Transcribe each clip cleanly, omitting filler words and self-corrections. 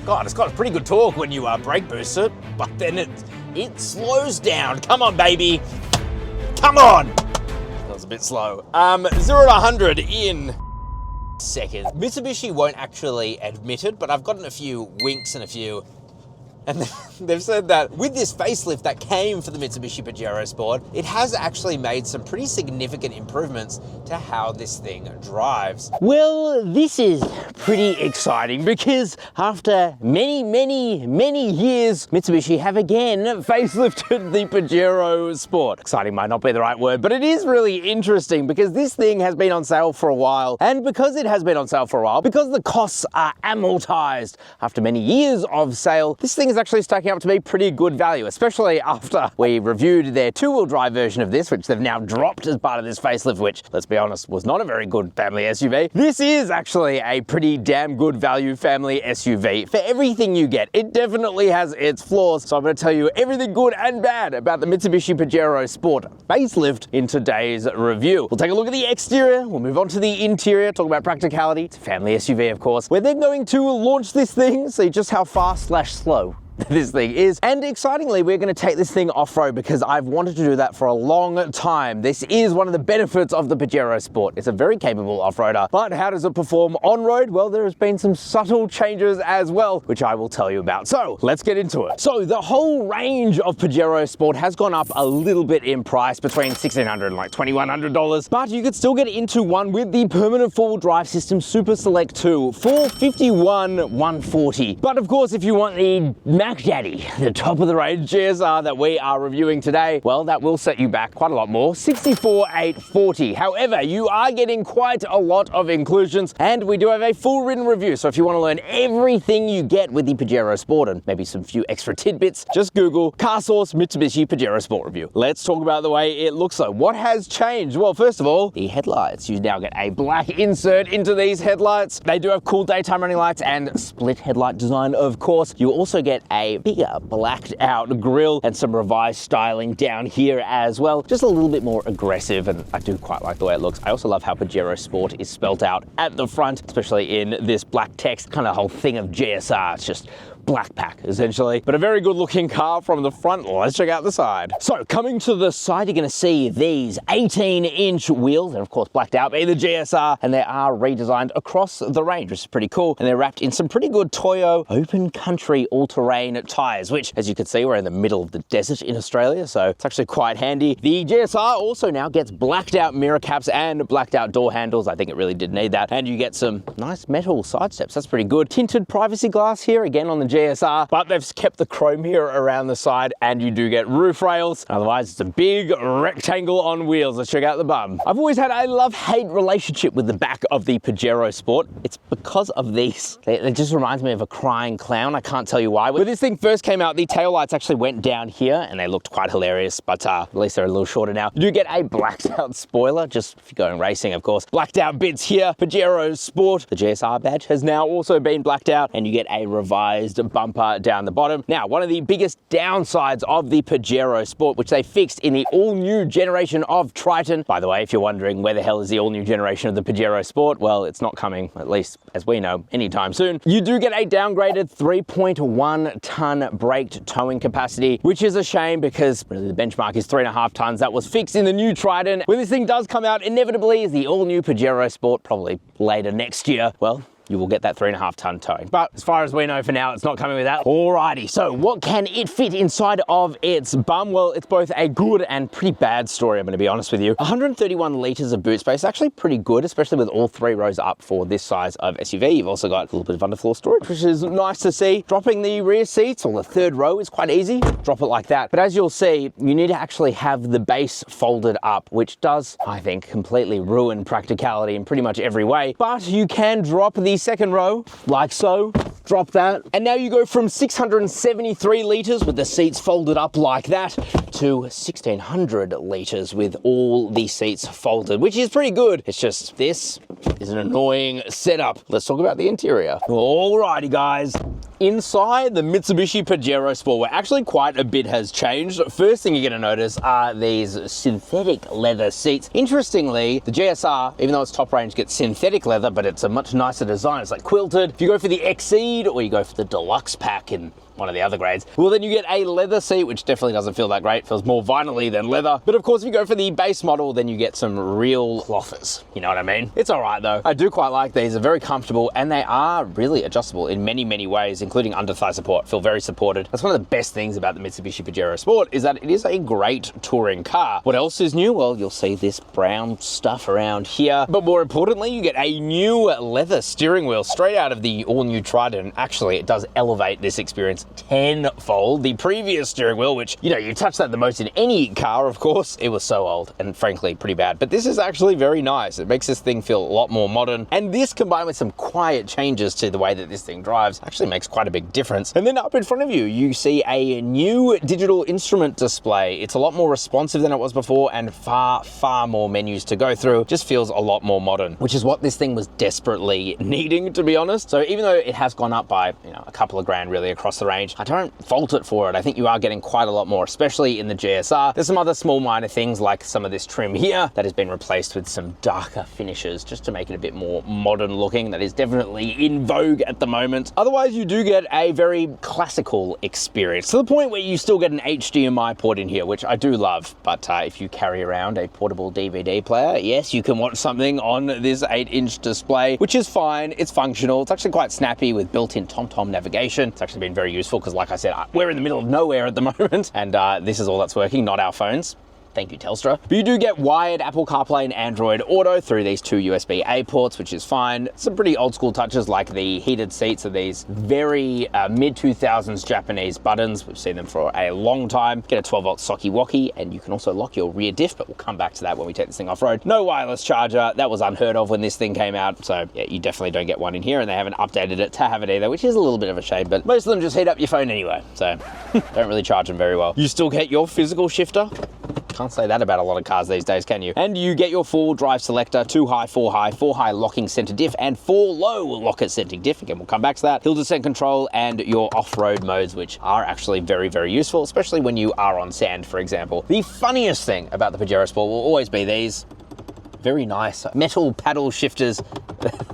God, it's got a pretty good torque when you brake boost it, but then it slows down. Come on, baby. Come on. That was a bit slow. 0 to 100 in seconds. Mitsubishi won't actually admit it, but I've gotten a few winks and a few... And they've said that with this facelift that came for the Mitsubishi Pajero Sport, it has actually made some pretty significant improvements to how this thing drives. Well, this is pretty exciting because after many years, Mitsubishi have again facelifted the Pajero Sport. Exciting might not be the right word, but it is really interesting because this thing has been on sale for a while. And because it has been on sale for a while, because the costs are amortized after many years of sale, this thing is actually stacking up to be pretty good value, especially after we reviewed their two-wheel drive version of this, which they've now dropped as part of this facelift, which, let's be honest, was not a very good family SUV. This is actually a pretty damn good value family SUV for everything you get. It definitely has its flaws, so I'm going to tell you everything good and bad about the Mitsubishi Pajero Sport facelift in today's review. We'll take a look at the exterior, we'll move on to the interior, talk about practicality. It's a family SUV, of course. We're then going to launch this thing, see just how fast/slow this thing is. And excitingly, we're going to take this thing off-road because I've wanted to do that for a long time. This is one of the benefits of the Pajero Sport. It's a very capable off-roader, but how does it perform on-road? Well, there has been some subtle changes as well, which I will tell you about. So let's get into it. So the whole range of Pajero Sport has gone up a little bit in price, between $1,600 and like $2,100, but you could still get into one with the permanent four-wheel drive system Super Select 2 for $51,140. But of course, if you want the Mac Daddy, the top of the range GSR that we are reviewing today, well, that will set you back quite a lot more, $64,840. However, you are getting quite a lot of inclusions, and we do have a full written review. So if you want to learn everything you get with the Pajero Sport and maybe some few extra tidbits, just Google CarSauce Mitsubishi Pajero Sport review. Let's talk about the way it looks though. What has changed? Well, first of all, the headlights. You now get a black insert into these headlights. They do have cool daytime running lights and split headlight design, of course. You also get a bigger blacked out grille and some revised styling down here as well. Just a little bit more aggressive, and I do quite like the way it looks. I also love how Pajero Sport is spelt out at the front, especially in this black text, kind of whole thing of GSR. It's just black pack essentially, but a very good looking car from the front. Let's check out the side. So coming to the side, you're going to see these 18-inch wheels. They're of course blacked out by the GSR, and they are redesigned across the range, which is pretty cool. And they're wrapped in some pretty good Toyo open country all-terrain tires, which, as you can see, we're in the middle of the desert in Australia, so it's actually quite handy. The GSR also now gets blacked out mirror caps and blacked out door handles. I think it really did need that. And you get some nice metal side steps. That's pretty good. Tinted privacy glass here again on the GSR, but they've kept the chrome here around the side, and you do get roof rails. Otherwise, it's a big rectangle on wheels. Let's check out the bum. I've always had a love-hate relationship with the back of the Pajero Sport. It's because of these. It just reminds me of a crying clown. I can't tell you why. When this thing first came out, the taillights actually went down here, and they looked quite hilarious, but at least they're a little shorter now. You do get a blacked out spoiler, just if you're going racing, of course. Blacked out bits here. Pajero Sport. The GSR badge has now also been blacked out, and you get a revised bumper down the bottom. Now, one of the biggest downsides of the Pajero Sport, which they fixed in the all-new generation of Triton. By the way, if you're wondering where the hell is the all-new generation of the Pajero Sport, well, it's not coming, at least as we know, anytime soon. You do get a downgraded 3.1 ton braked towing capacity, which is a shame because really the benchmark is 3.5 tons. That was fixed in the new Triton. When this thing does come out, inevitably is the all-new Pajero Sport, probably later next year. Well, you will get that 3.5 ton towing. But as far as we know for now, it's not coming with that. Alrighty, so what can it fit inside of its bum? Well, it's both a good and pretty bad story, I'm gonna be honest with you. 131 litres of boot space, actually pretty good, especially with all three rows up for this size of SUV. You've also got a little bit of underfloor storage, which is nice to see. Dropping the rear seats, or the third row, is quite easy. Drop it like that. But as you'll see, you need to actually have the base folded up, which does, I think, completely ruin practicality in pretty much every way. But you can drop the second row, like so. Drop that. And now you go from 673 litres with the seats folded up like that to 1600 litres with all the seats folded, which is pretty good. It's just, this is an annoying setup. Let's talk about the interior. Alrighty guys. Inside the Mitsubishi Pajero Sport, where actually quite a bit has changed. First thing you're going to notice are these synthetic leather seats. Interestingly, the GSR, even though it's top range, gets synthetic leather, but it's a much nicer design. It's like quilted. If you go for the Exceed or you go for the Deluxe pack in one of the other grades, well, then you get a leather seat, which definitely doesn't feel that great. Feels more vinyl-y than leather. But of course, if you go for the base model, then you get some real clothers. You know what I mean? It's all right though. I do quite like these. They're very comfortable and they are really adjustable in many, many ways, including under thigh support. Feel very supported. That's one of the best things about the Mitsubishi Pajero Sport, is that it is a great touring car. What else is new? Well, you'll see this brown stuff around here. But more importantly, you get a new leather steering wheel straight out of the all-new Trident. Actually, it does elevate this experience tenfold. The previous steering wheel, which, you know, you touch that the most in any car, of course, it was so old and frankly pretty bad. But this is actually very nice. It makes this thing feel a lot more modern. And this, combined with some quiet changes to the way that this thing drives, actually makes quite a big difference. And then up in front of you, you see a new digital instrument display. It's a lot more responsive than it was before and far, far more menus to go through. Just feels a lot more modern, which is what this thing was desperately needing, to be honest. So even though it has gone up by, you know, a couple of grand really across the range, I don't fault it for it. I think you are getting quite a lot more, especially in the GSR. There's some other small minor things like some of this trim here that has been replaced with some darker finishes just to make it a bit more modern looking. That is definitely in vogue at the moment. Otherwise, you do get a very classical experience, to the point where you still get an HDMI port in here, which I do love. But if you carry around a portable DVD player, yes, you can watch something on this 8-inch display, which is fine. It's functional. It's actually quite snappy with built-in TomTom navigation. It's actually been very useful because, like I said, we're in the middle of nowhere at the moment, and this is all that's working, not our phones. Thank you, Telstra. But you do get wired Apple CarPlay and Android Auto through these two USB-A ports, which is fine. Some pretty old school touches like the heated seats of these very mid-2000s Japanese buttons. We've seen them for a long time. Get a 12-volt socky wocky, and you can also lock your rear diff, but we'll come back to that when we take this thing off-road. No wireless charger. That was unheard of when this thing came out. So yeah, you definitely don't get one in here, and they haven't updated it to have it either, which is a little bit of a shame, but most of them just heat up your phone anyway. So don't really charge them very well. You still get your physical shifter. Can't say that about a lot of cars these days, can you? And you get your 4-drive selector, 2 high, 4 high locking center diff, and 4 low locker center diff. Again, we'll come back to that. Hill descent control and your off-road modes, which are actually very, very useful, especially when you are on sand, for example. The funniest thing about the Pajero Sport will always be these very nice metal paddle shifters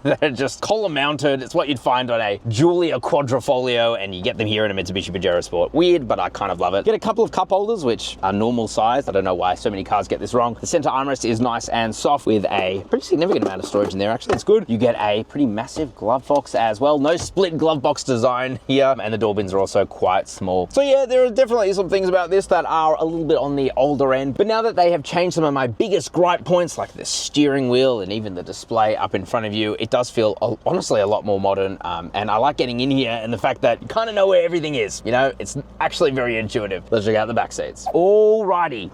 that are just column mounted. It's what you'd find on a Giulia Quadrifoglio, and you get them here in a Mitsubishi Pajero Sport. Weird, but I kind of love it. Get a couple of cup holders, which are normal size. I don't know why so many cars get this wrong. The center armrest is nice and soft with a pretty significant amount of storage in there. Actually, it's good. You get a pretty massive glove box as well. No split glove box design here, and the door bins are also quite small. So yeah, there are definitely some things about this that are a little bit on the older end, but now that they have changed some of my biggest gripe points, like the steering wheel and even the display up in front of you, it does feel honestly a lot more modern, and I like getting in here and the fact that you kind of know where everything is. You know, it's actually very intuitive. Let's check out the back seats. Alrighty,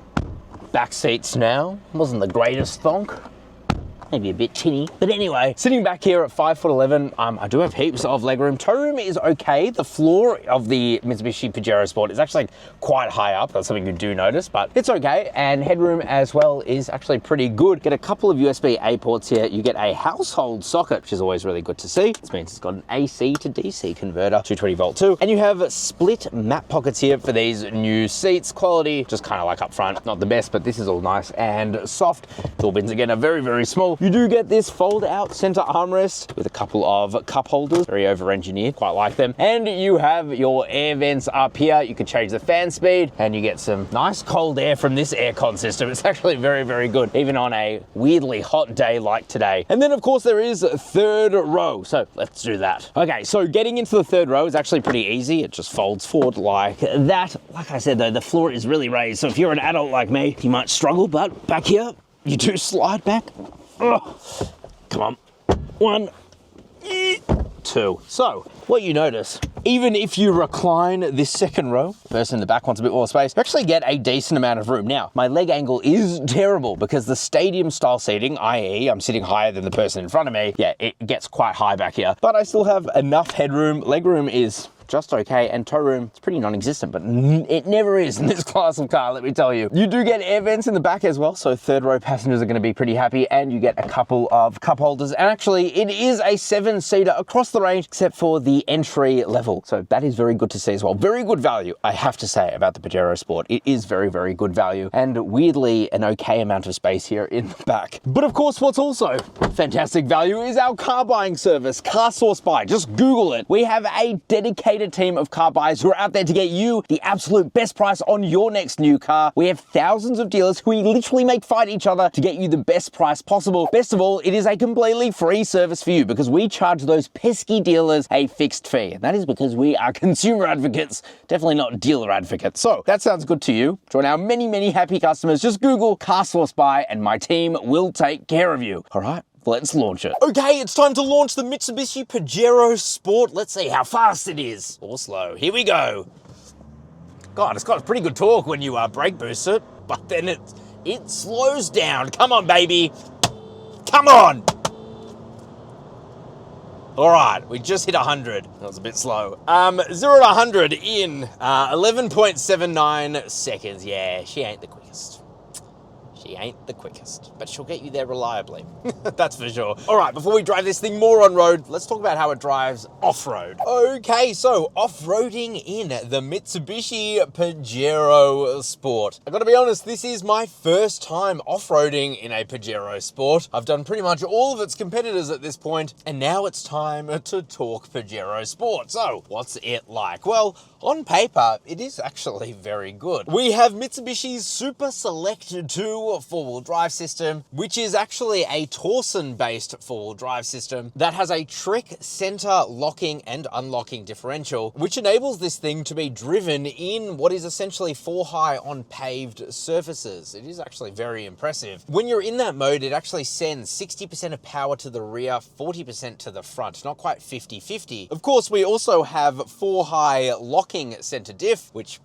back seats now. Wasn't the greatest thonk. Maybe a bit tinny. But anyway, sitting back here at 5'11", I do have heaps of legroom. Toe room is okay. The floor of the Mitsubishi Pajero Sport is actually quite high up. That's something you do notice, but it's okay. And headroom as well is actually pretty good. Get a couple of USB-A ports here. You get a household socket, which is always really good to see. This means it's got an AC to DC converter, 220 volt too. And you have split map pockets here for these new seats. Quality, just kind of like up front, not the best, but this is all nice and soft. Door bins again are very, very small. You do get this fold out center armrest with a couple of cup holders, very over-engineered, quite like them. And you have your air vents up here. You can change the fan speed and you get some nice cold air from this aircon system. It's actually very, very good, even on a weirdly hot day like today. And then of course there is a third row. So let's do that. Okay, so getting into the third row is actually pretty easy. It just folds forward like that. Like I said though, the floor is really raised. So if you're an adult like me, you might struggle, but back here, you do slide back. Oh, come on. 1, 2. So what you notice, even if you recline this second row, the person in the back wants a bit more space, you actually get a decent amount of room. Now, my leg angle is terrible because the stadium style seating, i.e. I'm sitting higher than the person in front of me, yeah, it gets quite high back here, but I still have enough headroom. Legroom is just okay, and tow room, it's pretty non-existent, but it never is in this class of car, let me tell you. You do get air vents in the back as well, so third row passengers are going to be pretty happy, and you get a couple of cup holders, and actually it is a 7-seater across the range except for the entry level, so that is very good to see as well. Very good value, I have to say, about the Pajero Sport. It is very, very good value, and weirdly an okay amount of space here in the back. But of course, what's also fantastic value is our car buying service, CarSauce Buy. Just Google it. We have a dedicated team of car buyers who are out there to get you the absolute best price on your next new car. We have thousands of dealers who we literally make fight each other to get you the best price possible. Best of all, it is a completely free service for you because we charge those pesky dealers a fixed fee. And that is because we are consumer advocates, definitely not dealer advocates. So that sounds good to you. Join our many, many happy customers. Just Google CarSauce Buy and my team will take care of you. All right, let's launch it. Okay, it's time to launch the Mitsubishi Pajero Sport. Let's see how fast it is, or slow. Here we go. God, it's got a pretty good torque when you brake boost it, but then it slows down. Come on, baby. Come on. All right, we just hit 100. That was a bit slow. 0 to 100 in 11.79 seconds. Yeah, she ain't the quickest. She ain't the quickest, but she'll get you there reliably. That's for sure. All right, before we drive this thing more on road, let's talk about how it drives off-road. Okay, so off-roading in the Mitsubishi Pajero Sport. I gotta be honest, this is my first time off-roading in a Pajero Sport. I've done pretty much all of its competitors at this point, and now it's time to talk Pajero Sport. So, what's it like? Well, on paper, it is actually very good. We have Mitsubishi's Super Select 2 four-wheel drive system, which is actually a Torsen-based four-wheel drive system that has a trick center locking and unlocking differential, which enables this thing to be driven in what is essentially 4-high on paved surfaces. It is actually very impressive. When you're in that mode, it actually sends 60% of power to the rear, 40% to the front, not quite 50-50. Of course, we also have 4-high locking center diff, which,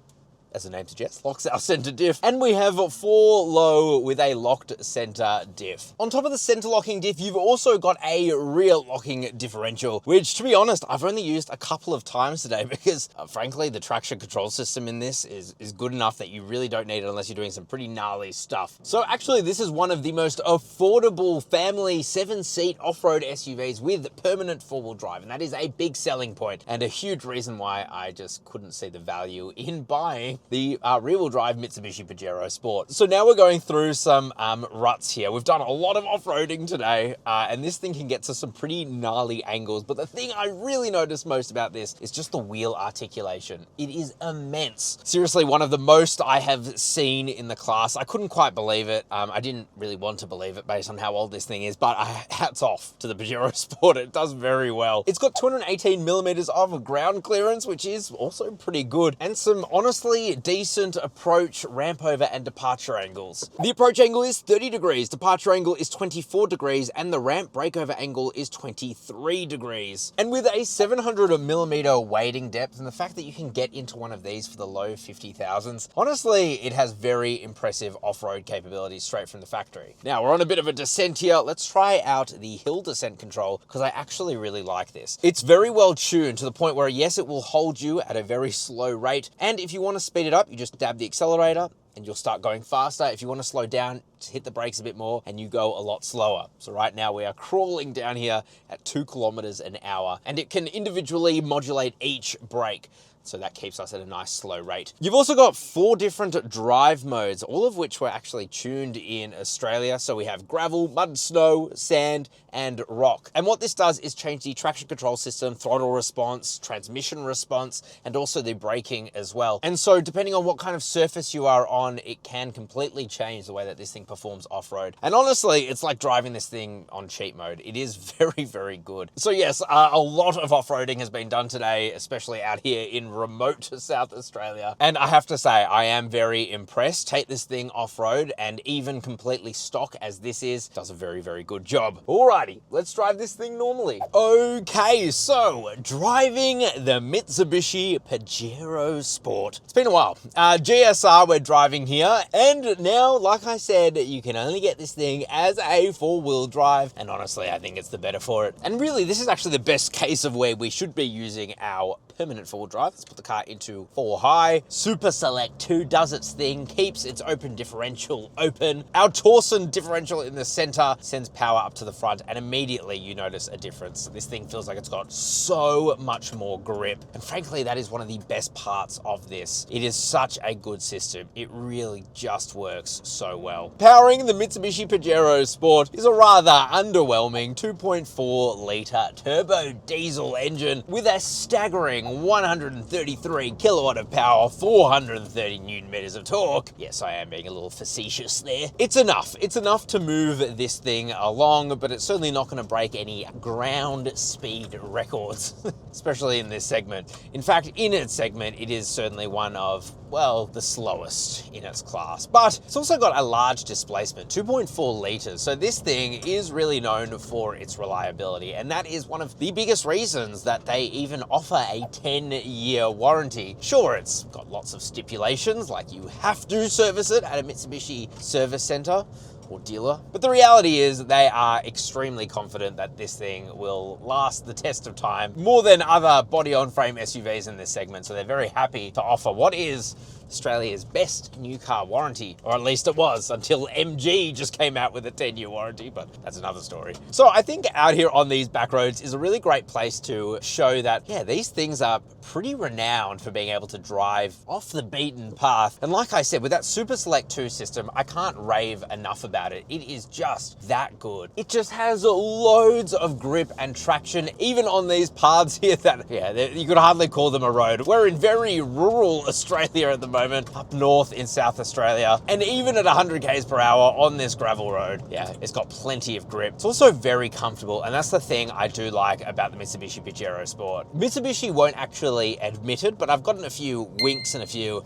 as the name suggests, locks our center diff. And we have 4-low with a locked center diff. On top of the center locking diff, you've also got a rear locking differential, which, to be honest, I've only used a couple of times today because, frankly, the traction control system in this is good enough that you really don't need it unless you're doing some pretty gnarly stuff. So actually, this is one of the most affordable family 7-seat off-road SUVs with permanent four-wheel drive, and that is a big selling point and a huge reason why I just couldn't see the value in buying the rear-wheel drive Mitsubishi Pajero Sport. So now we're going through some ruts here. We've done a lot of off-roading today, and this thing can get to some pretty gnarly angles, but the thing I really noticed most about this is just the wheel articulation. It is immense. Seriously, one of the most I have seen in the class. I couldn't quite believe it. I didn't really want to believe it based on how old this thing is, but hats off to the Pajero Sport. It does very well. It's got 218 millimeters of ground clearance, which is also pretty good, and some honestly decent approach, ramp over, and departure angles. The approach angle is 30 degrees, departure angle is 24 degrees, and the ramp breakover angle is 23 degrees. And with a 700 millimeter wading depth, and the fact that you can get into one of these for the low 50,000s, honestly, it has very impressive off-road capabilities straight from the factory. Now, we're on a bit of a descent here. Let's try out the hill descent control, because I actually really like this. It's very well tuned to the point where, yes, it will hold you at a very slow rate, and if you want to speed it up, you just dab the accelerator and you'll start going faster. If you want to slow down, just hit the brakes a bit more and you go a lot slower. So right now we are crawling down here at 2 kilometers an hour, and it can individually modulate each brake. So that keeps us at a nice slow rate. You've also got 4 different drive modes, all of which were actually tuned in Australia. So we have gravel, mud, snow, sand, and rock. And what this does is change the traction control system, throttle response, transmission response, and also the braking as well. And so depending on what kind of surface you are on, it can completely change the way that this thing performs off-road. And honestly, it's like driving this thing on cheat mode. It is very, very good. So yes, a lot of off-roading has been done today, especially out here in remote South Australia. And I have to say, I am very impressed. Take this thing off-road, and even completely stock as this is, does a very, very good job. Alrighty, let's drive this thing normally. Okay, so driving the Mitsubishi Pajero Sport. It's been a while. GSR we're driving here, and now, like I said, you can only get this thing as a 4-wheel drive, and honestly, I think it's the better for it. And really, this is actually the best case of where we should be using our permanent four-wheel drive. Let's put the car into 4 high. Super Select 2 does its thing, keeps its open differential open. Our Torsen differential in the center sends power up to the front, and immediately you notice a difference. This thing feels like it's got so much more grip. And frankly, that is one of the best parts of this. It is such a good system. It really just works so well. Powering the Mitsubishi Pajero Sport is a rather underwhelming 2.4 litre turbo diesel engine with a staggering 133 kilowatt of power, 430 newton meters of torque. Yes, I am being a little facetious there. It's enough. It's enough to move this thing along, but it's certainly not going to break any ground speed records, especially in this segment. In fact, in its segment, it is certainly one of, well, the slowest in its class. But it's also got a large displacement, 2.4 litres. So this thing is really known for its reliability. And that is one of the biggest reasons that they even offer a 10-year warranty. Sure, it's got lots of stipulations, like you have to service it at a Mitsubishi service centre or dealer. But the reality is they are extremely confident that this thing will last the test of time more than other body-on-frame SUVs in this segment. So they're very happy to offer what is Australia's best new car warranty, or at least it was until MG just came out with a 10-year warranty, but that's another story. So I think out here on these back roads is a really great place to show that, yeah, these things are pretty renowned for being able to drive off the beaten path. And like I said, with that Super Select 2 system, I can't rave enough about it. It is just that good. It just has loads of grip and traction, even on these paths here that, yeah, you could hardly call them a road. We're in very rural Australia at the moment, up north in South Australia, and even at 100 k's per hour on this gravel road, yeah, it's got plenty of grip. It's also very comfortable, and that's the thing I do like about the Mitsubishi Pajero Sport. Mitsubishi won't actually admit it, but I've gotten a few winks and a few,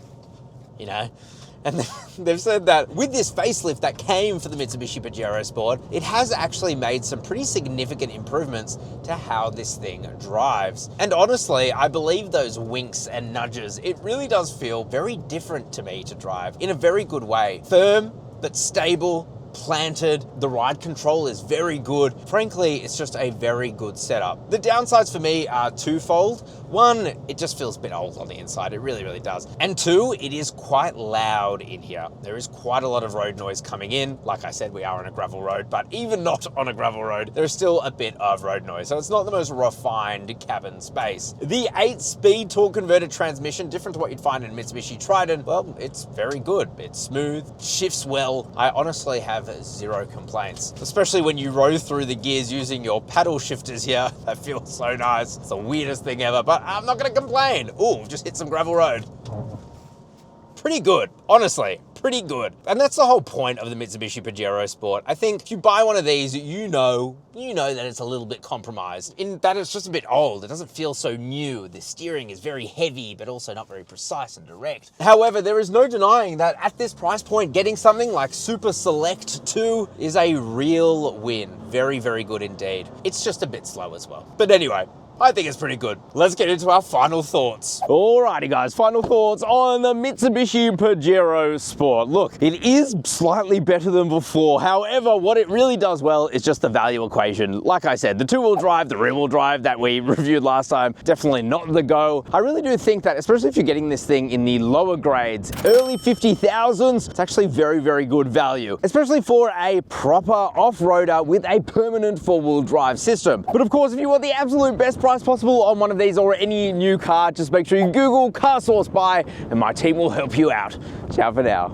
you know, and they've said that with this facelift that came for the Mitsubishi Pajero Sport, it has actually made some pretty significant improvements to how this thing drives. And honestly, I believe those winks and nudges, it really does feel very different to me to drive in a very good way. Firm, but stable, planted. The ride control is very good. Frankly, it's just a very good setup. The downsides for me are twofold. One, it just feels a bit old on the inside. It really, really does. And two, it is quite loud in here. There is quite a lot of road noise coming in. Like I said, we are on a gravel road, but even not on a gravel road, there's still a bit of road noise. So it's not the most refined cabin space. The 8-speed torque converted transmission, different to what you'd find in Mitsubishi Triton, well, it's very good. It's smooth, shifts well. I honestly have zero complaints, especially when you row through the gears using your paddle shifters here. That feels so nice. It's the weirdest thing ever, but I'm not going to complain. Ooh, just hit some gravel road. Pretty good, honestly, pretty good. And that's the whole point of the Mitsubishi Pajero Sport. I think if you buy one of these, you know that it's a little bit compromised in that it's just a bit old. It doesn't feel so new. The steering is very heavy, but also not very precise and direct. However, there is no denying that at this price point, getting something like Super Select 2 is a real win. Very, very good indeed. It's just a bit slow as well. But anyway, I think it's pretty good. Let's get into our final thoughts. Alrighty guys, final thoughts on the Mitsubishi Pajero Sport. Look, it is slightly better than before. However, what it really does well is just the value equation. Like I said, the two-wheel drive, the rear-wheel drive that we reviewed last time, definitely not the go. I really do think that, especially if you're getting this thing in the lower grades, early 50,000s, it's actually very, very good value, especially for a proper off-roader with a permanent four-wheel drive system. But of course, if you want the absolute best price possible on one of these or any new car, just make sure you Google CarSauce buy and my team will help you out. Ciao for now.